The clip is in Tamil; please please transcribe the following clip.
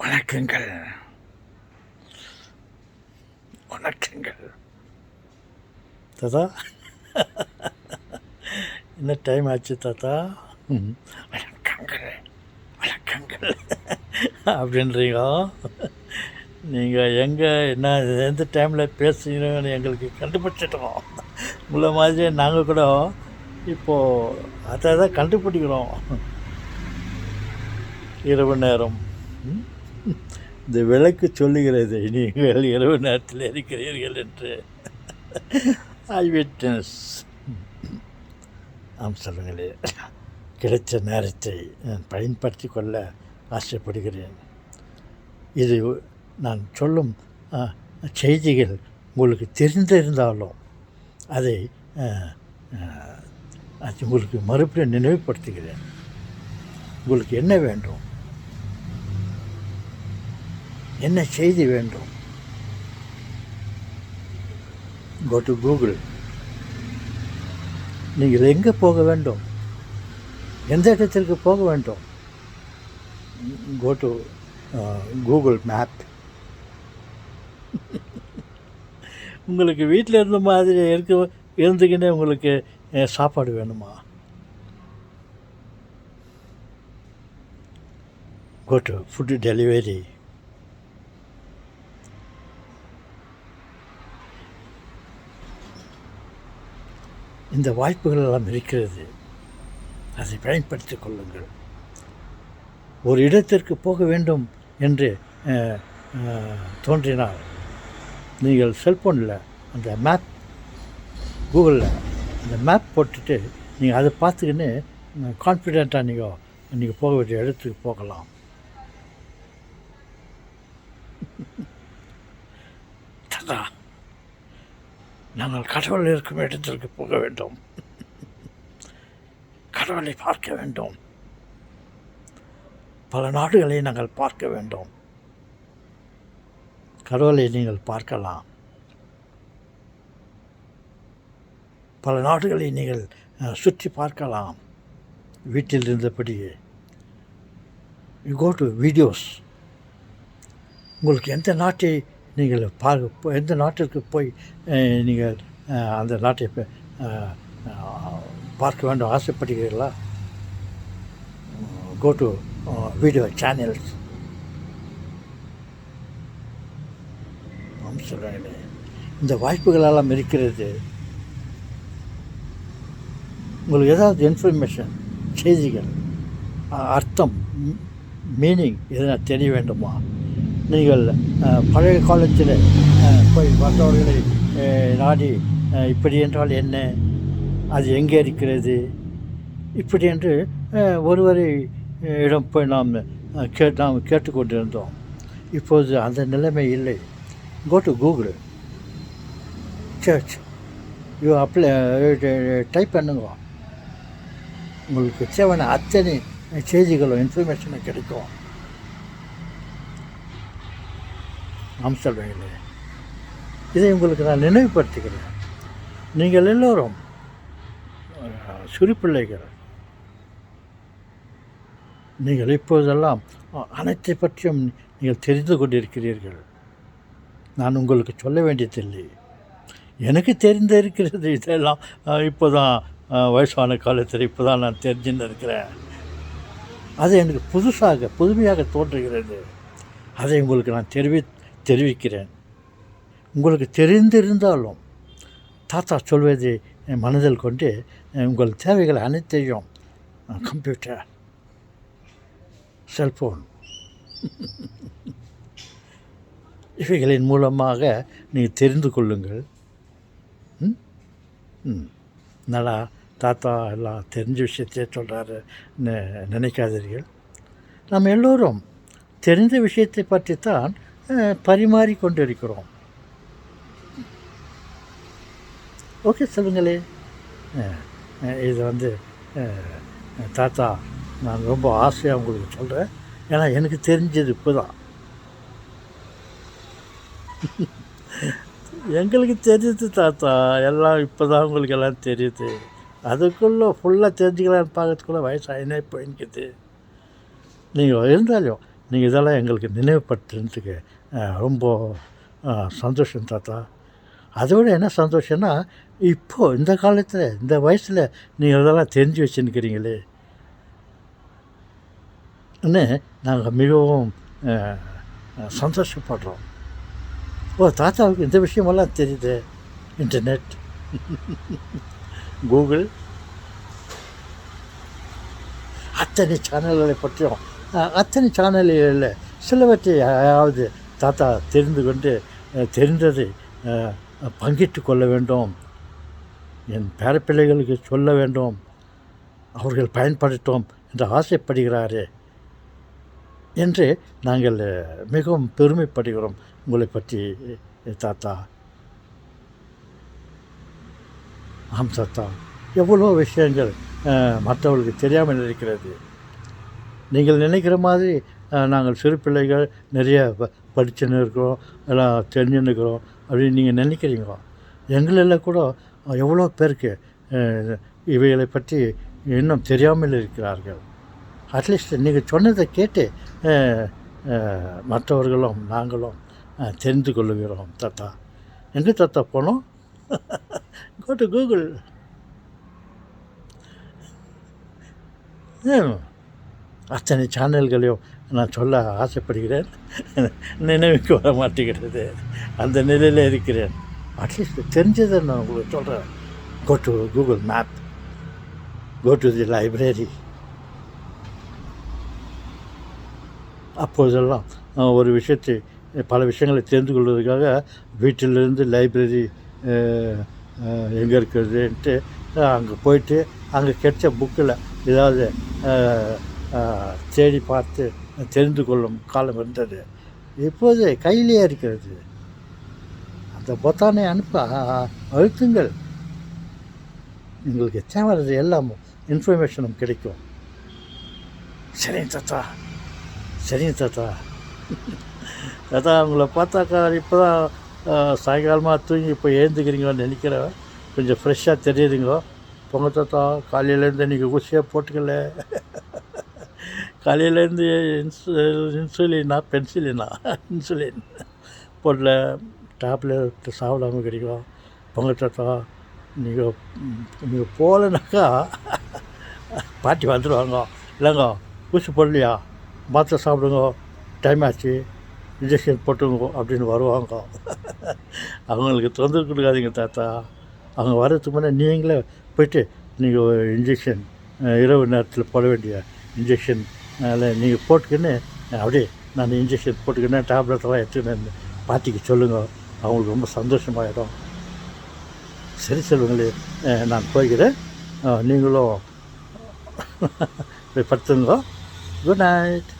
வணக்கங்கள், வணக்கங்கள். தாத்தா, என்ன டைம் ஆச்சு தாத்தா? வணக்கங்கள், வணக்கங்கள் அப்படின்றீங்க. நீங்கள் எங்கே என்ன எந்த டைமில் பேசுகிறீங்கன்னு எங்களுக்கு கண்டுபிடிச்சிட்டோம். உங்களை மாதிரி நாங்கள் கூட இப்போது அதை தான் கண்டுபிடிக்கிறோம். இரவு நேரம் இந்த விளக்கு சொல்லுகிறது நீங்கள் இரவு நேரத்தில் இருக்கிறீர்கள் என்று. ஐ விட்னஸ். ஆம், சொல்லுங்களே. கிடைத்த நேரத்தை நான் பயன்படுத்தி கொள்ள ஆசைப்படுகிறேன். இது நான் சொல்லும் செய்திகள் உங்களுக்கு தெரிந்திருந்தாலும் அதை அது உங்களுக்கு மறுபடியும் நினைவுபடுத்துகிறேன். உங்களுக்கு என்ன வேண்டும், என்ன செய்தி வேண்டும்? Go to Google. நீங்கள் எங்கே போக வேண்டும், எந்த இடத்திற்கு போக வேண்டும்? Go to Google map. உங்களுக்கு வீட்டில் இருந்த மாதிரி இருந்துக்கினே உங்களுக்கு சாப்பாடு வேணுமா? Go to food delivery. இந்த வாய்ப்புகள் எல்லாம் இருக்கிறது, அதை பயன்படுத்திக் கொள்ளுங்கள். ஒரு இடத்திற்கு போக வேண்டும் என்று தோன்றினால் நீங்கள் செல்ஃபோனில் அந்த மேப், கூகுளில் அந்த மேப் போட்டுட்டு நீங்கள் அதை பார்த்துக்கின்னு கான்ஃபிடெண்ட்டாக நீங்கள் போக வேண்டிய இடத்துக்கு போகலாம். தாத்தா, நாங்கள் கடவுள் இருக்கும் இடத்திற்கு போக வேண்டும், கடவுளை பார்க்க வேண்டும், பல நாடுகளை நாங்கள் பார்க்க வேண்டும். கடவுளை நீங்கள் பார்க்கலாம், பல நாடுகளை நீங்கள் சுற்றி பார்க்கலாம் வீட்டில் இருந்தபடியே. You go to videos. உங்களுக்கு எந்த நாட்டை நீங்கள் எந்த நாட்டிற்கு போய் நீங்கள் அந்த நாட்டை பார்க்க வேண்டும் ஆசைப்படுகிறீர்களா? Go to video channels. சொல்கிறேன், இந்த வாய்ப்புகளெல்லாம் இருக்கிறது. உங்களுக்கு ஏதாவது இன்ஃபர்மேஷன், செய்திகள், அர்த்தம், மீனிங் எதனா தெரிய வேண்டுமா? நீங்கள் பழைய காலத்தில் போய் வந்தவர்களை நாடி இப்படி என்றால் என்ன, அது எங்கே இருக்கிறது, இப்படி என்று ஒருவரை இடம் போய் நாம் கேட்டுக்கொண்டிருந்தோம். இப்போது அந்த நிலைமை இல்லை. Go to Google search. You type பண்ணுங்க, உங்களுக்கு தேவையான அத்தனை செய்திகளும் இன்ஃபர்மேஷனும் கிடைக்கும். நாம் சொல்கிறீங்களே, இதை உங்களுக்கு நான் நினைவுபடுத்துகிறேன். நீங்கள் எல்லோரும் சிறு பிள்ளைகள். நீங்கள் இப்போதெல்லாம் அனைத்தை பற்றியும் நீங்கள் தெரிந்து கொண்டிருக்கிறீர்கள். நான் உங்களுக்கு சொல்ல வேண்டியதில்லை, எனக்கு தெரிந்திருக்கிறது. இதெல்லாம் இப்போ தான் வயசான காலத்தில் இப்போ தான் நான் தெரிஞ்சுன்னு இருக்கிறேன். அது எனக்கு புதுமையாக தோன்றுகிறது. அதை உங்களுக்கு நான் தெரிவிக்கிறேன். உங்களுக்கு தெரிந்திருந்தாலும் தாத்தா சொல்வதை மனதில் கொண்டு உங்கள் தேவைகள் அனைத்தையும் கம்ப்யூட்டர், செல்ஃபோன் இவைகளின் மூலமாக நீங்கள் தெரிந்து கொள்ளுங்கள். நல்லா தாத்தா எல்லாம் தெரிஞ்ச விஷயத்தையே சொல்கிறாருன்னு நினைக்காதீர்கள். நம்ம எல்லோரும் தெரிந்த விஷயத்தை பற்றித்தான் பரிமாறி கொண்டிருக்கிறோம். ஓகே, சொல்லுங்களே. இது தாத்தா நான் ரொம்ப ஆசையாக உங்களுக்கு சொல்கிறேன். ஏன்னா எனக்கு தெரிஞ்சது இப்போ தான். எங்களுக்கு தெரியுது தாத்தா, எல்லாம் இப்போ தான் உங்களுக்கு எல்லாம் தெரியுது. அதுக்குள்ளே ஃபுல்லாக தெரிஞ்சுக்கலான்னு பார்க்கறதுக்குள்ளே வயசாகினே போயின்னுக்குது. நீங்கள் இருந்தாலும் நீங்கள் இதெல்லாம் எங்களுக்கு நினைவுபடுத்துறதுக்கு ரொம்ப சந்தோஷம் தாத்தா. அதோட என்ன சந்தோஷம்னா, இப்போது இந்த காலத்தில் இந்த வயசில் நீங்கள் இதெல்லாம் தெரிஞ்சு வச்சுன்னுக்கிறீங்களே ன்னு நாங்கள் மிகவும் சந்தோஷப்படுறோம். ஓ, தாத்தாவுக்கு இந்த விஷயமெல்லாம் தெரியுது. இன்டர்நெட், கூகுள், அத்தனை சேனல்களை பற்றியும் அத்தனை சேனல்களில் சிலவற்றையாவது தாத்தா தெரிந்து கொண்டு தெரிந்ததை பங்கிட்டு கொள்ள வேண்டும், என் பேரப்பிள்ளைகளுக்கு சொல்ல வேண்டும், அவர்கள் பயன்படுத்தோம் என்று ஆசைப்படுகிறாரே என்று நாங்கள் மிகவும் பெருமைப்படுகிறோம் உங்களை பற்றி தாத்தா. ஆம் தாத்தா, எவ்வளோ விஷயங்கள் மற்றவர்களுக்கு தெரியாமல் இருக்கிறது. நீங்கள் நினைக்கிற மாதிரி நாங்கள் சிறு பிள்ளைகள் நிறைய படிச்சுன்னு இருக்கிறோம், எல்லாம் தெரிஞ்சுன்னு இருக்கிறோம் அப்படின்னு நீங்கள் நினைக்கிறீங்க. எங்களெல்லாம் கூட எவ்வளோ பேருக்கு இவைகளை பற்றி இன்னும் தெரியாமல் இருக்கிறார்கள். அட்லீஸ்ட் நீங்கள் சொன்னதை கேட்டு மற்றவர்களும் நாங்களும் தெரிந்து கொள்ளுகிறோம் தாத்தா. எங்கே தாத்தா போனோம்? Go to Google. அத்தனை சேனல்களையும் நான் சொல்ல ஆசைப்படுகிறேன், நினைவுக்கு வர மாட்டேங்கிறது. அந்த நிலையில் இருக்கிறேன். அட்லீஸ்ட் தெரிஞ்சதை நான் உங்களுக்கு சொல்கிறேன். Go to Google map, go to the library. அப்போதெல்லாம் ஒரு விஷயத்தை பல விஷயங்களை தெரிந்து கொள்வதற்காக வீட்டிலிருந்து லைப்ரரி எங்கே இருக்கிறதுன்ட்டு அங்கே போயிட்டு அங்கே கிடைச்ச புக்கில் ஏதாவது தேடி பார்த்து தெரிந்து கொள்ளும் காலம் இருந்தது. இப்போது கையிலேயே இருக்கிறது. அந்த பொத்தானை அழுத்துங்கள், உங்களுக்கு தேவையானது எல்லாம் இன்ஃபர்மேஷனும் கிடைக்கும். சரிங்க தாத்தா, சரிங்க தாத்தா. தாத்தா, உங்களை பார்த்தாக்கா இப்போ தான் சாயங்காலமாக தூங்கி இப்போ எழுந்துக்கிறீங்கன்னு நினைக்கிறேன். கொஞ்சம் ஃப்ரெஷ்ஷாக தெரியுதுங்க. பொங்க தாத்தா, காலையிலேருந்து நீங்கள் ஊசியாக போட்டுக்கல. காலையிலேருந்து இன்சுலினா பென்சிலினா இன்சுலின் போடல, டேப்லெட் சாப்பிடாமல் கிடைக்கும். பொங்க தாத்தா, நீங்கள் போகலனாக்கா பாட்டி வந்துடுவாங்க. இல்லைங்க, ஊசி போடலையா, மாத்திரை சாப்பிடுங்க, டைம் ஆச்சு, இன்ஜெக்ஷன் போட்டுங்க அப்படின்னு வருவாங்க. அவங்களுக்கு தொந்தரவு கொடுக்காதீங்க தாத்தா. அவங்க வர்றதுக்கு முன்னே நீங்களே போய்ட்டு நீங்கள் இன்ஜெக்ஷன் இரவு நேரத்தில் போட வேண்டிய இன்ஜெக்ஷன் அதில் நீங்கள் போட்டுக்கின்னு அப்படியே நான் இன்ஜெக்ஷன் போட்டுக்கின்னு டேப்லெட்டெல்லாம் எடுத்துக்கின்னு பாட்டிக்கு சொல்லுங்கள். அவங்களுக்கு ரொம்ப சந்தோஷமாயிடும். சரி செல்வங்களே, நான் போய்க்கிறேன். நீங்களும் போய் படுத்துங்க. Good night.